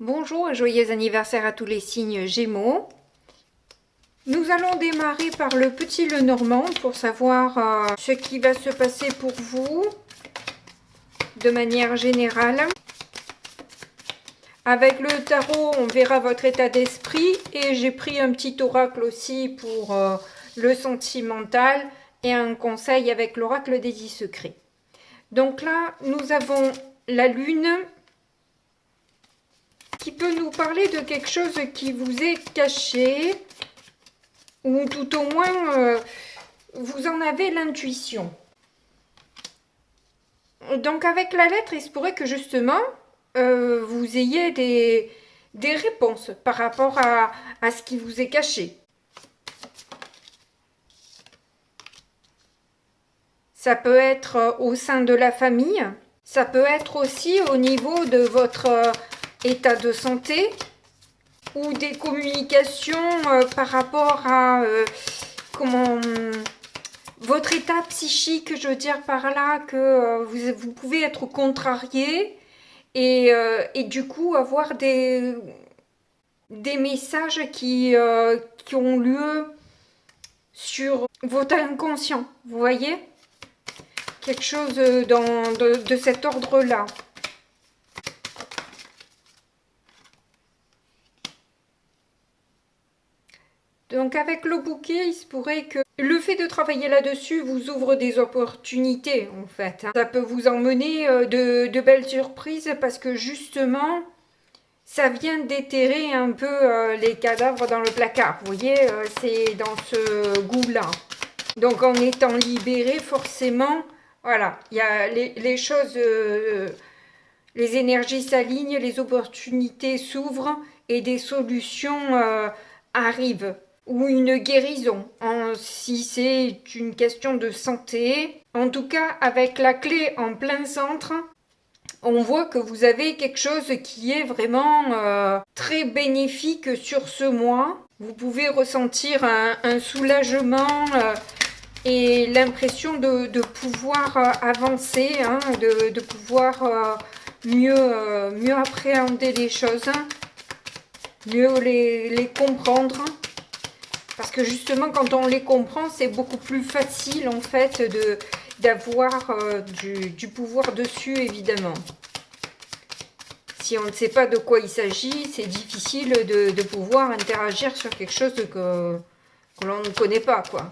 Bonjour et joyeux anniversaire à tous les signes Gémeaux. Nous allons démarrer par le petit Lenormand pour savoir ce qui va se passer pour vous de manière générale. Avec le tarot, on verra votre état d'esprit et j'ai pris un petit oracle aussi pour le sentimental et un conseil avec l'oracle des 10 secrets. Donc là, nous avons la lune qui peut nous parler de quelque chose qui vous est caché, ou tout au moins vous en avez l'intuition. Donc avec la lettre, il se pourrait que justement vous ayez des réponses par rapport à ce qui vous est caché. Ça peut être au sein de la famille, ça peut être aussi au niveau de votre état de santé ou des communications par rapport à votre état psychique, je veux dire par là que vous pouvez être contrarié et du coup avoir des messages qui ont lieu sur votre inconscient, vous voyez? Quelque chose de cet ordre-là. Donc avec le bouquet, il se pourrait que le fait de travailler là-dessus vous ouvre des opportunités en fait. Ça peut vous emmener de belles surprises parce que justement, ça vient déterrer un peu les cadavres dans le placard. Vous voyez, c'est dans ce goût-là. Donc en étant libéré, forcément, voilà, il y a les choses, les énergies s'alignent, les opportunités s'ouvrent et des solutions arrivent. Ou une guérison, si c'est une question de santé. En tout cas, avec la clé en plein centre, on voit que vous avez quelque chose qui est vraiment très bénéfique sur ce mois. Vous pouvez ressentir un soulagement et l'impression de pouvoir avancer, hein, de pouvoir mieux appréhender les choses, mieux les comprendre. Parce que justement, quand on les comprend, c'est beaucoup plus facile en fait d'avoir du pouvoir dessus, évidemment. Si on ne sait pas de quoi il s'agit, c'est difficile de pouvoir interagir sur quelque chose que l'on ne connaît pas, quoi.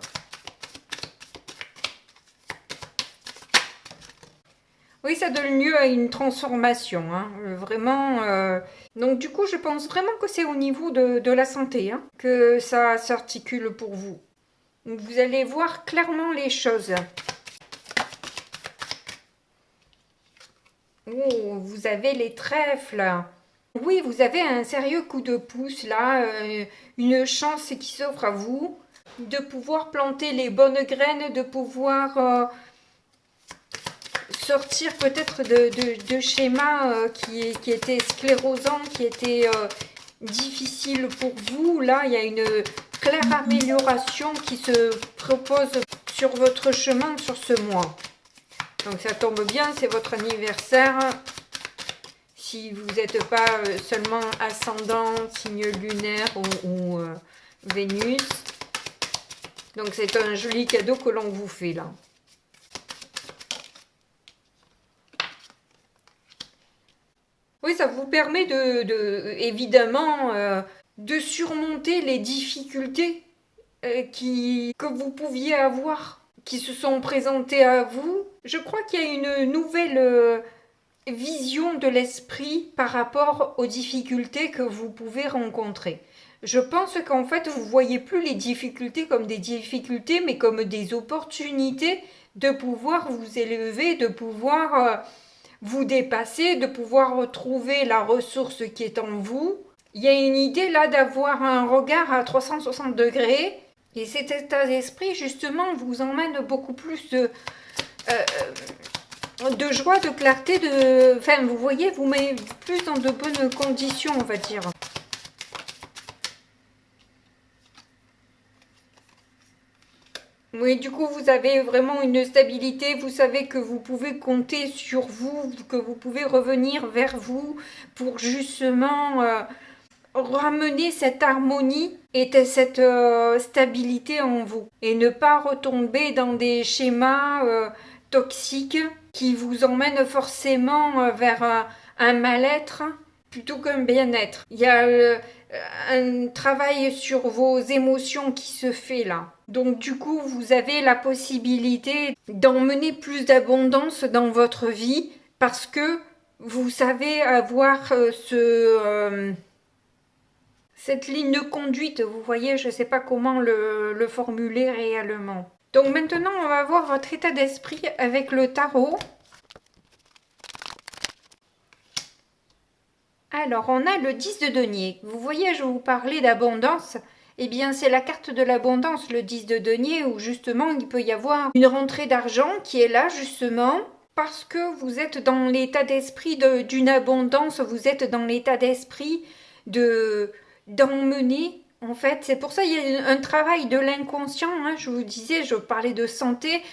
Oui, ça donne lieu à une transformation, hein, vraiment. Donc du coup, je pense vraiment que c'est au niveau de la santé hein, que ça s'articule pour vous. Vous allez voir clairement les choses. Oh, vous avez les trèfles. Oui, vous avez un sérieux coup de pouce là, une chance qui s'offre à vous de pouvoir planter les bonnes graines, de pouvoir sortir peut-être de schémas qui étaient sclérosants, qui étaient difficiles pour vous. Là, il y a une claire amélioration qui se propose sur votre chemin sur ce mois. Donc ça tombe bien, c'est votre anniversaire. Si vous n'êtes pas seulement ascendant, signe lunaire ou Vénus. Donc c'est un joli cadeau que l'on vous fait là. Oui, ça vous permet évidemment de surmonter les difficultés que vous pouviez avoir, qui se sont présentées à vous. Je crois qu'il y a une nouvelle vision de l'esprit par rapport aux difficultés que vous pouvez rencontrer. Je pense qu'en fait, vous voyez plus les difficultés comme des difficultés, mais comme des opportunités de pouvoir vous élever, de pouvoir vous dépasser, de pouvoir retrouver la ressource qui est en vous. Il y a une idée là d'avoir un regard à 360 degrés et cet état d'esprit justement vous emmène beaucoup plus de joie, de clarté, enfin vous voyez, vous met plus dans de bonnes conditions on va dire. Oui, du coup, vous avez vraiment une stabilité, vous savez que vous pouvez compter sur vous, que vous pouvez revenir vers vous pour justement ramener cette harmonie et cette stabilité en vous et ne pas retomber dans des schémas toxiques qui vous emmènent forcément vers un mal-être plutôt qu'un bien-être. Il y a un travail sur vos émotions qui se fait là. Donc du coup, vous avez la possibilité d'emmener plus d'abondance dans votre vie parce que vous savez avoir cette ligne de conduite. Vous voyez, je ne sais pas comment le formuler réellement. Donc maintenant, on va voir votre état d'esprit avec le tarot. Alors, on a le 10 de denier. Vous voyez, je vous parlais d'abondance. Eh bien, c'est la carte de l'abondance, le 10 de denier, où justement, il peut y avoir une rentrée d'argent qui est là, justement, parce que vous êtes dans l'état d'esprit d'une abondance, vous êtes dans l'état d'esprit d'emmener. En fait, c'est pour ça qu'il y a un travail de l'inconscient. Hein. Je vous disais, je parlais de santé,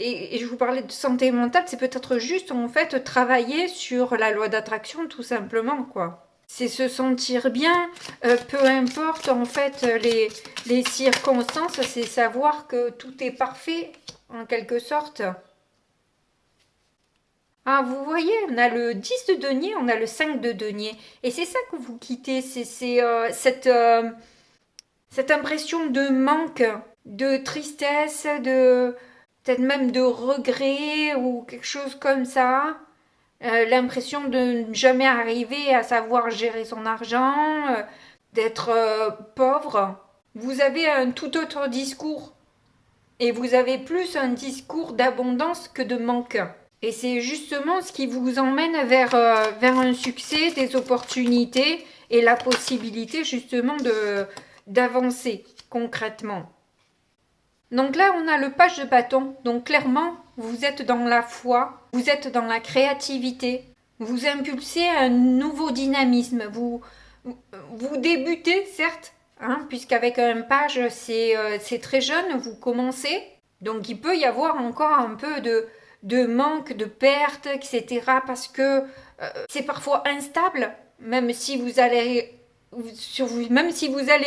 et je vous parlais de santé mentale, c'est peut-être juste en fait travailler sur la loi d'attraction tout simplement quoi. C'est se sentir bien, peu importe en fait les circonstances, c'est savoir que tout est parfait en quelque sorte. Ah, vous voyez, on a le 10 de denier, on a le 5 de denier. Et c'est ça que vous quittez, c'est cette impression de manque, de tristesse, de peut-être même de regret ou quelque chose comme ça. L'impression de ne jamais arriver à savoir gérer son argent, d'être pauvre. Vous avez un tout autre discours et vous avez plus un discours d'abondance que de manque. Et c'est justement ce qui vous emmène vers un succès, des opportunités et la possibilité justement d'avancer concrètement. Donc là, on a le page de bâton. Donc clairement, vous êtes dans la foi, vous êtes dans la créativité, vous impulsez un nouveau dynamisme. Vous débutez, certes, hein, puisqu'avec un page, c'est très jeune, vous commencez. Donc il peut y avoir encore un peu de manque, de perte, etc. Parce que c'est parfois instable, même si vous allez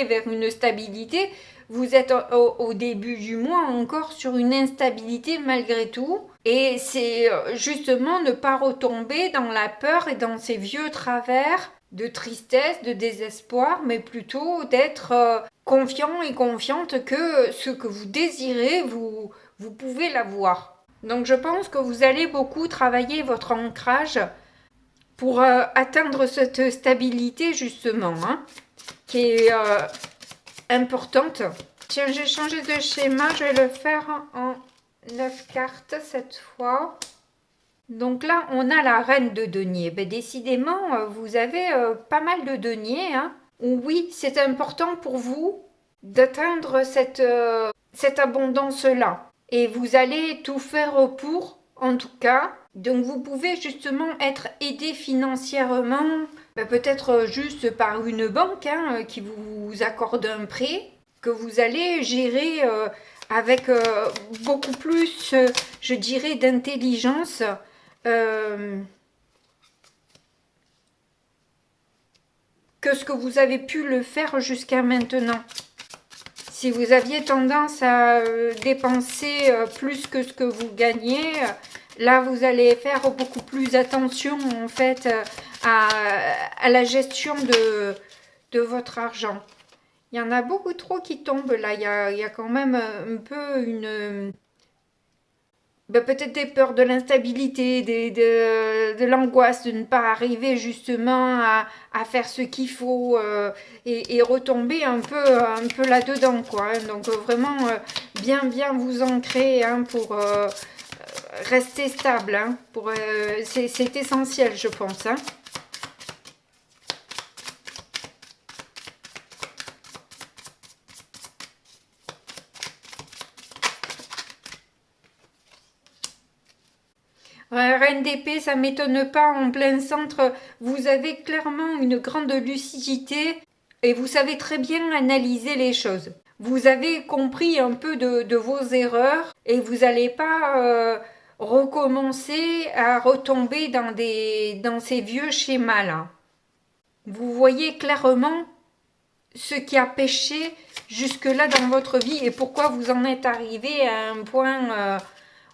vers une stabilité, vous êtes au début du mois encore sur une instabilité malgré tout. Et c'est justement ne pas retomber dans la peur et dans ces vieux travers de tristesse, de désespoir, mais plutôt d'être confiant et confiante que ce que vous désirez, vous pouvez l'avoir. Donc je pense que vous allez beaucoup travailler votre ancrage pour atteindre cette stabilité justement, hein, qui est importante. Tiens, j'ai changé de schéma, je vais le faire en 9 cartes cette fois. Donc là, on a la reine de denier. Ben, décidément, vous avez pas mal de deniers. Hein. Oui, c'est important pour vous d'atteindre cette abondance-là. Et vous allez tout faire pour, en tout cas. Donc vous pouvez justement être aidé financièrement, peut-être juste par une banque hein, qui vous accorde un prêt, que vous allez gérer avec beaucoup plus, je dirais, d'intelligence. Que ce que vous avez pu le faire jusqu'à maintenant. Si vous aviez tendance à dépenser plus que ce que vous gagnez, là vous allez faire beaucoup plus attention en fait à la gestion de votre argent. Il y en a beaucoup trop qui tombent là, il y a quand même un peu une... peut-être des peurs de l'instabilité, de l'angoisse de ne pas arriver justement à faire ce qu'il faut et retomber un peu là-dedans quoi. Hein. Donc vraiment bien vous ancrer hein, pour rester stable. Hein, c'est essentiel je pense. Hein. Reine d'épée, ça m'étonne pas, en plein centre, vous avez clairement une grande lucidité et vous savez très bien analyser les choses. vous avez compris un peu de vos erreurs et vous n'allez pas recommencer à retomber dans ces vieux schémas-là. Vous voyez clairement ce qui a péché jusque-là dans votre vie et pourquoi vous en êtes arrivé à un point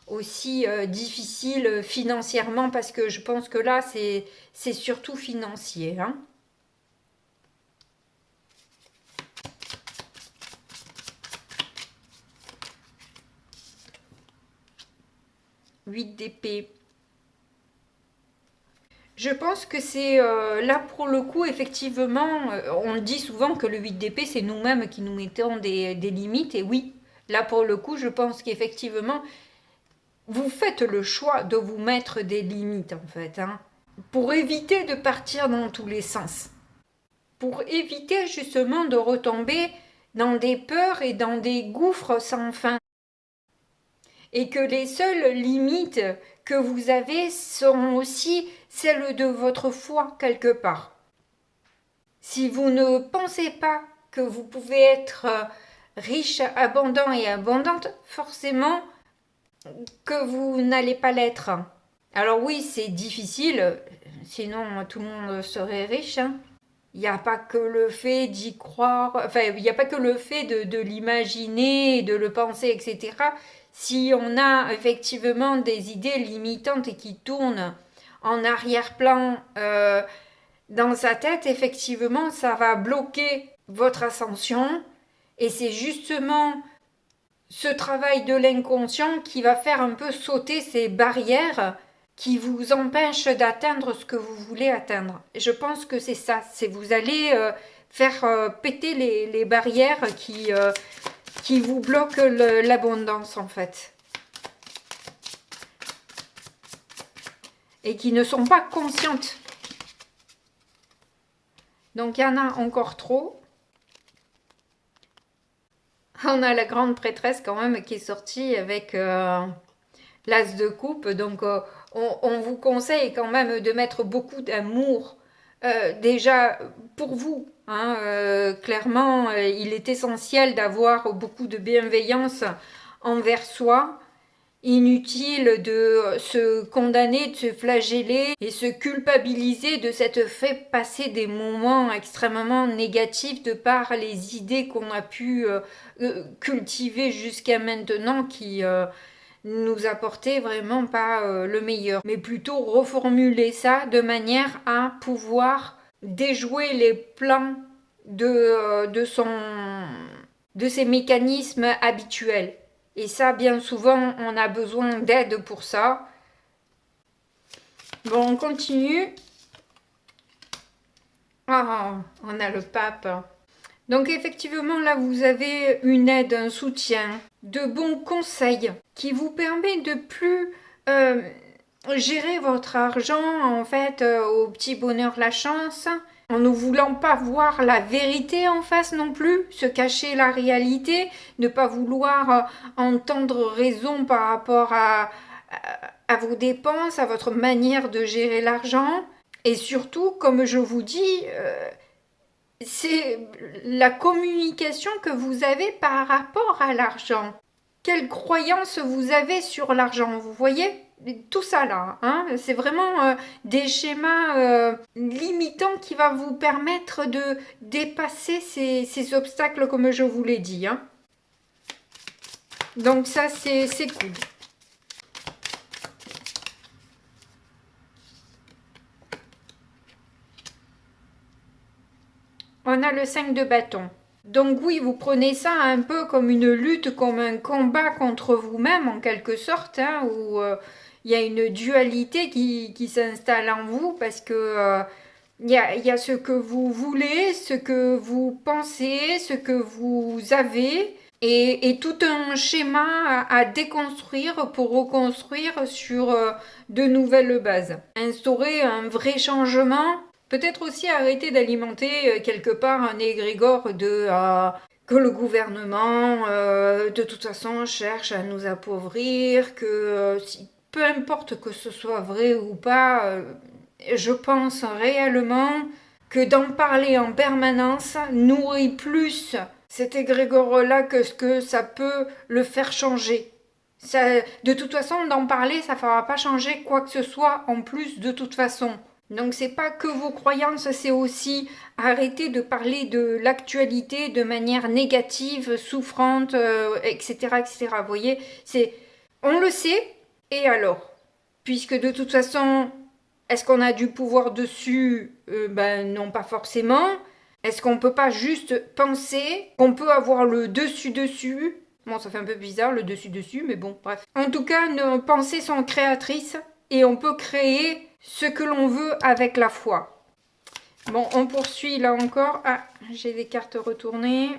aussi difficile financièrement, parce que je pense que là, c'est surtout financier. Hein. Huit d'épée. Je pense que c'est là pour le coup, effectivement, on dit souvent que le 8 d'épée, c'est nous-mêmes qui nous mettons des limites. Et oui, là pour le coup, je pense qu'effectivement, vous faites le choix de vous mettre des limites en fait, hein, pour éviter de partir dans tous les sens. Pour éviter justement de retomber dans des peurs et dans des gouffres sans fin. Et que les seules limites que vous avez seront aussi celles de votre foi quelque part. Si vous ne pensez pas que vous pouvez être riche, abondant et abondante, forcément que vous n'allez pas l'être. Alors oui, c'est difficile, sinon tout le monde serait riche. Hein. Il n'y a pas que le fait d'y croire, enfin, il n'y a pas que le fait de l'imaginer, de le penser, etc. Si on a effectivement des idées limitantes et qui tournent en arrière-plan dans sa tête, effectivement, ça va bloquer votre ascension. Et c'est justement ce travail de l'inconscient qui va faire un peu sauter ces barrières qui vous empêchent d'atteindre ce que vous voulez atteindre. Et je pense que c'est ça, c'est vous allez faire péter les barrières qui vous bloquent l'abondance en fait. Et qui ne sont pas conscientes. Donc il y en a encore trop. On a la grande prêtresse quand même qui est sortie avec l'as de coupe. Donc on vous conseille quand même de mettre beaucoup d'amour déjà pour vous. Hein, clairement, il est essentiel d'avoir beaucoup de bienveillance envers soi. Inutile de se condamner, de se flageller et se culpabiliser de s'être fait passer des moments extrêmement négatifs de par les idées qu'on a pu cultiver jusqu'à maintenant qui nous apportaient vraiment pas le meilleur. Mais plutôt reformuler ça de manière à pouvoir déjouer les plans de ses mécanismes habituels. Et ça, bien souvent, on a besoin d'aide pour ça. Bon, on continue. Ah, on a le pape. Donc effectivement, là, vous avez une aide, un soutien, de bons conseils qui vous permet de plus gérer votre argent, en fait, au petit bonheur, la chance, en ne voulant pas voir la vérité en face non plus, se cacher la réalité, ne pas vouloir entendre raison par rapport à vos dépenses, à votre manière de gérer l'argent. Et surtout, comme je vous dis, c'est la communication que vous avez par rapport à l'argent. Quelle croyance vous avez sur l'argent, vous voyez ? Tout ça là, hein, c'est vraiment des schémas limitants qui vont vous permettre de dépasser ces obstacles comme je vous l'ai dit. Hein. Donc ça c'est cool. On a le 5 de bâton. Donc oui, vous prenez ça un peu comme une lutte, comme un combat contre vous-même en quelque sorte, hein, où il y a une dualité qui s'installe en vous parce que il y a ce que vous voulez, ce que vous pensez, ce que vous avez et tout un schéma à déconstruire pour reconstruire sur de nouvelles bases. Instaurer un vrai changement. Peut-être aussi arrêter d'alimenter quelque part un égrégore de que le gouvernement de toute façon cherche à nous appauvrir, que peu importe que ce soit vrai ou pas, je pense réellement que d'en parler en permanence nourrit plus cet égrégore-là que ça peut le faire changer. Ça, de toute façon, d'en parler, ça ne fera pas changer quoi que ce soit en plus de toute façon. Donc c'est pas que vos croyances, c'est aussi arrêter de parler de l'actualité de manière négative, souffrante, etc., etc. Vous voyez, on le sait, et alors? Puisque de toute façon, est-ce qu'on a du pouvoir dessus? Ben non, pas forcément. Est-ce qu'on peut pas juste penser qu'on peut avoir le dessus-dessus? Bon, ça fait un peu bizarre le dessus-dessus, mais bon, bref. En tout cas, nos pensées sont créatrices et on peut créer ce que l'on veut avec la foi. Bon, on poursuit là encore. Ah, j'ai des cartes retournées.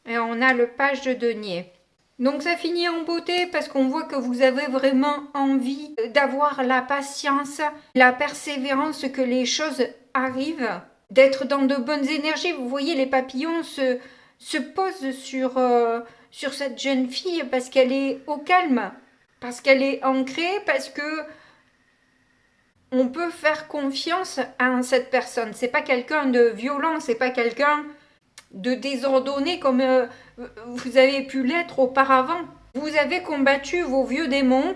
Et on a le page de denier. Donc ça finit en beauté parce qu'on voit que vous avez vraiment envie d'avoir la patience, la persévérance que les choses arrivent, d'être dans de bonnes énergies. Vous voyez, les papillons se posent sur cette jeune fille parce qu'elle est au calme, parce qu'elle est ancrée, parce que on peut faire confiance à cette personne. C'est pas quelqu'un de violent, c'est pas quelqu'un de désordonné comme vous avez pu l'être auparavant. Vous avez combattu vos vieux démons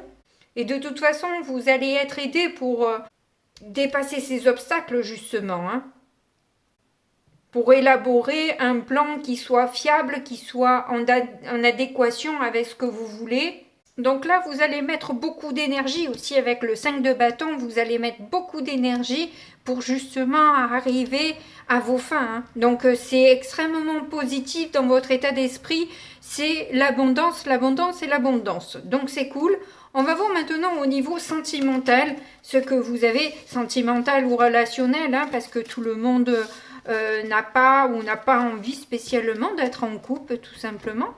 et de toute façon vous allez être aidé pour dépasser ces obstacles justement. Pour élaborer un plan qui soit fiable, qui soit en adéquation avec ce que vous voulez. Donc là, vous allez mettre beaucoup d'énergie aussi avec le 5 de bâton. Vous allez mettre beaucoup d'énergie pour justement arriver à vos fins. Donc c'est extrêmement positif dans votre état d'esprit. C'est l'abondance, l'abondance et l'abondance. Donc c'est cool. On va voir maintenant au niveau sentimental, ce que vous avez, sentimental ou relationnel, parce que tout le monde n'a pas ou n'a pas envie spécialement d'être en couple, tout simplement.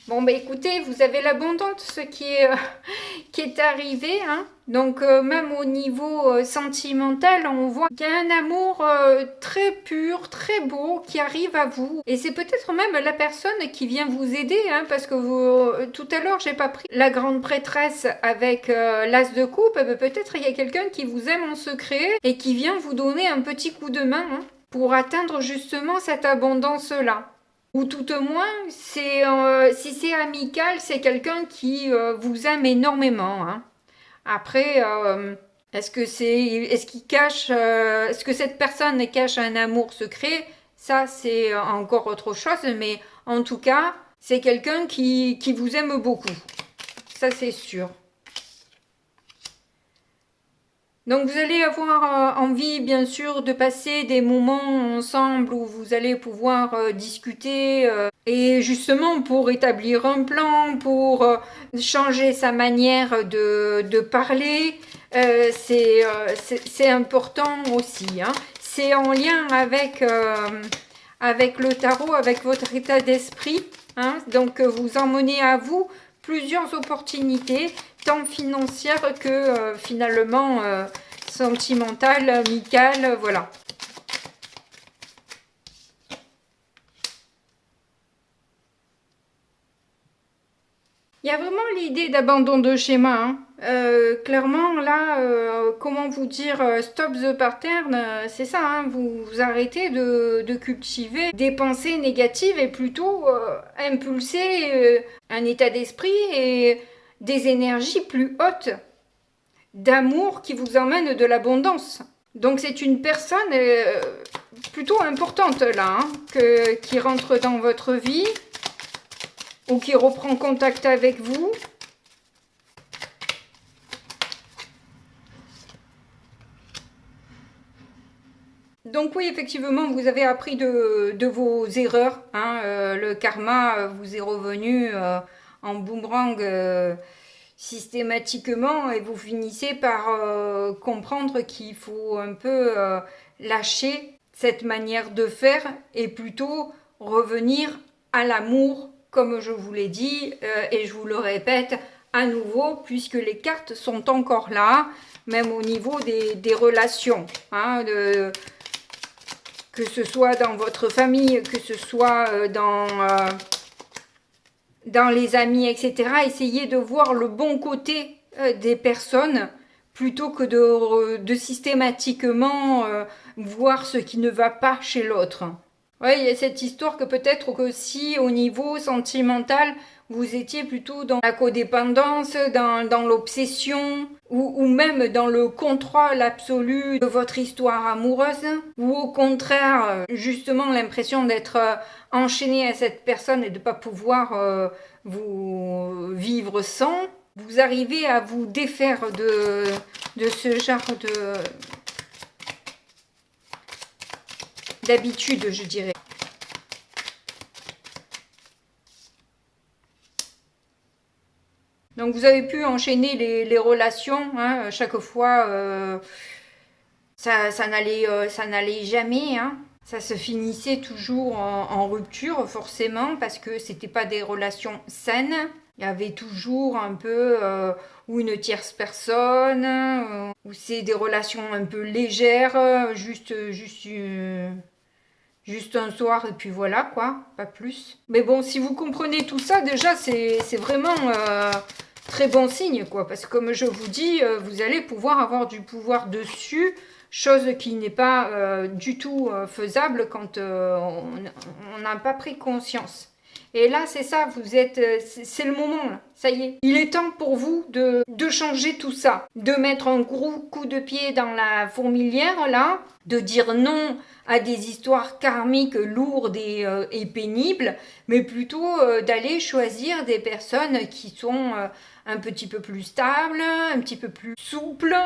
Bon, bah écoutez, vous avez l'abondance qui est arrivé. Donc, même au niveau sentimental, on voit qu'il y a un amour très pur, très beau qui arrive à vous. Et c'est peut-être même la personne qui vient vous aider, parce que tout à l'heure, j'ai pas pris la grande prêtresse avec l'as de coupe. Peut-être il y a quelqu'un qui vous aime en secret et qui vient vous donner un petit coup de main pour atteindre justement cette abondance-là. Ou tout au moins, si c'est amical, c'est quelqu'un qui vous aime énormément. Après, est-ce qu'il cache, est-ce que cette personne cache un amour secret? Ça, c'est encore autre chose, mais en tout cas, c'est quelqu'un qui vous aime beaucoup. Ça, c'est sûr. Donc vous allez avoir envie bien sûr de passer des moments ensemble où vous allez pouvoir discuter et justement pour établir un plan, pour changer sa manière de parler, c'est important aussi. C'est en lien avec le tarot, avec votre état d'esprit. Donc vous emmenez à vous plusieurs opportunités, tant financières que finalement sentimentales, amicales, voilà. Il y a vraiment l'idée d'abandon de schéma. Clairement, là, comment vous dire, stop the pattern, c'est ça, vous arrêtez de cultiver des pensées négatives et plutôt impulser un état d'esprit et des énergies plus hautes, d'amour qui vous emmène de l'abondance. Donc c'est une personne plutôt importante là, qui rentre dans votre vie ou qui reprend contact avec vous. Donc oui, effectivement, vous avez appris de vos erreurs. Le karma vous est revenu en boomerang systématiquement et vous finissez par comprendre qu'il faut un peu lâcher cette manière de faire et plutôt revenir à l'amour, comme je vous l'ai dit, et je vous le répète à nouveau, puisque les cartes sont encore là, même au niveau des relations, que ce soit dans votre famille, que ce soit dans les amis, etc. Essayez de voir le bon côté des personnes plutôt que de systématiquement voir ce qui ne va pas chez l'autre. Ouais, il y a cette histoire que peut-être que si au niveau sentimental, vous étiez plutôt dans la codépendance, dans l'obsession, ou même dans le contrôle absolu de votre histoire amoureuse, ou au contraire, justement l'impression d'être enchaîné à cette personne et de ne pas pouvoir vous vivre sans, vous arrivez à vous défaire de ce genre d'habitude, je dirais. Donc vous avez pu enchaîner les relations, hein, chaque fois ça n'allait jamais, hein. Ça se finissait toujours en rupture forcément parce que c'était pas des relations saines. Il y avait toujours un peu ou une tierce personne, ou c'est des relations un peu légères, juste un soir et puis voilà quoi, pas plus. Mais bon, si vous comprenez tout ça, déjà c'est vraiment très bon signe quoi, parce que comme je vous dis, vous allez pouvoir avoir du pouvoir dessus, chose qui n'est pas du tout faisable quand on n'a pas pris conscience. Et là, c'est ça, vous êtes, c'est le moment, là. Ça y est. Il est temps pour vous de changer tout ça, de mettre un gros coup de pied dans la fourmilière, là, de dire non à des histoires karmiques lourdes et pénibles, mais plutôt d'aller choisir des personnes qui sont un petit peu plus stables, un petit peu plus souples,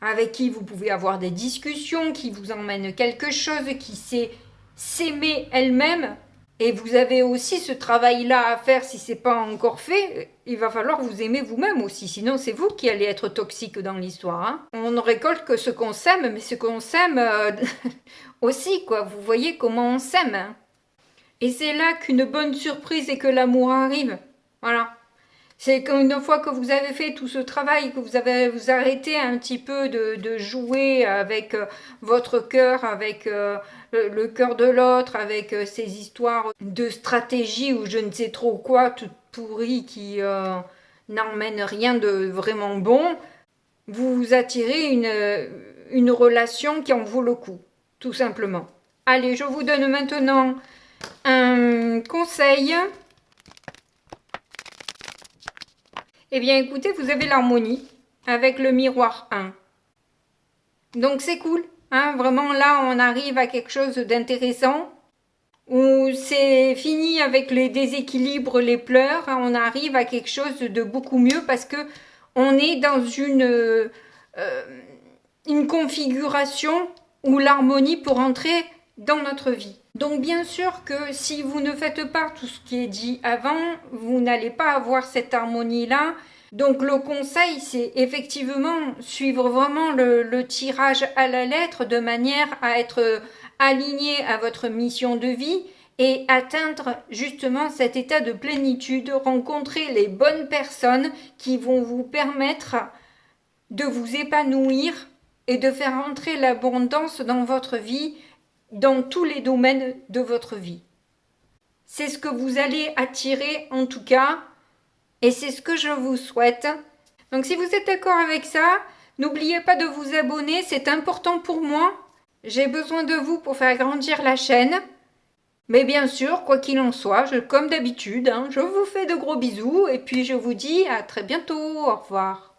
avec qui vous pouvez avoir des discussions, qui vous emmènent quelque chose, qui sait s'aimer elle-même. Et vous avez aussi ce travail-là à faire si c'est pas encore fait. Il va falloir vous aimer vous-même aussi, sinon c'est vous qui allez être toxique dans l'histoire. Hein. On ne récolte que ce qu'on sème, mais ce qu'on sème aussi, quoi. Vous voyez comment on sème. Hein. Et c'est là qu'une bonne surprise et que l'amour arrive. Voilà. C'est qu'une fois que vous avez fait tout ce travail, que vous arrêtez un petit peu de jouer avec votre cœur, avec le cœur de l'autre, avec ces histoires de stratégie ou je ne sais trop quoi, toutes pourries qui n'emmènent rien de vraiment bon, vous attirez une relation qui en vaut le coup, tout simplement. Allez, je vous donne maintenant un conseil. Eh bien écoutez, vous avez l'harmonie avec le miroir 1. Donc c'est cool, hein, vraiment là on arrive à quelque chose d'intéressant, où c'est fini avec les déséquilibres, les pleurs, hein, on arrive à quelque chose de beaucoup mieux parce que on est dans une configuration où l'harmonie peut entrer dans notre vie. Donc bien sûr que si vous ne faites pas tout ce qui est dit avant, vous n'allez pas avoir cette harmonie-là. Donc le conseil, c'est effectivement suivre vraiment le tirage à la lettre de manière à être aligné à votre mission de vie et atteindre justement cet état de plénitude, rencontrer les bonnes personnes qui vont vous permettre de vous épanouir et de faire entrer l'abondance dans votre vie, dans tous les domaines de votre vie. C'est ce que vous allez attirer en tout cas, et c'est ce que je vous souhaite. Donc si vous êtes d'accord avec ça, n'oubliez pas de vous abonner, c'est important pour moi. J'ai besoin de vous pour faire grandir la chaîne. Mais bien sûr, quoi qu'il en soit, comme d'habitude, je vous fais de gros bisous et puis je vous dis à très bientôt. Au revoir.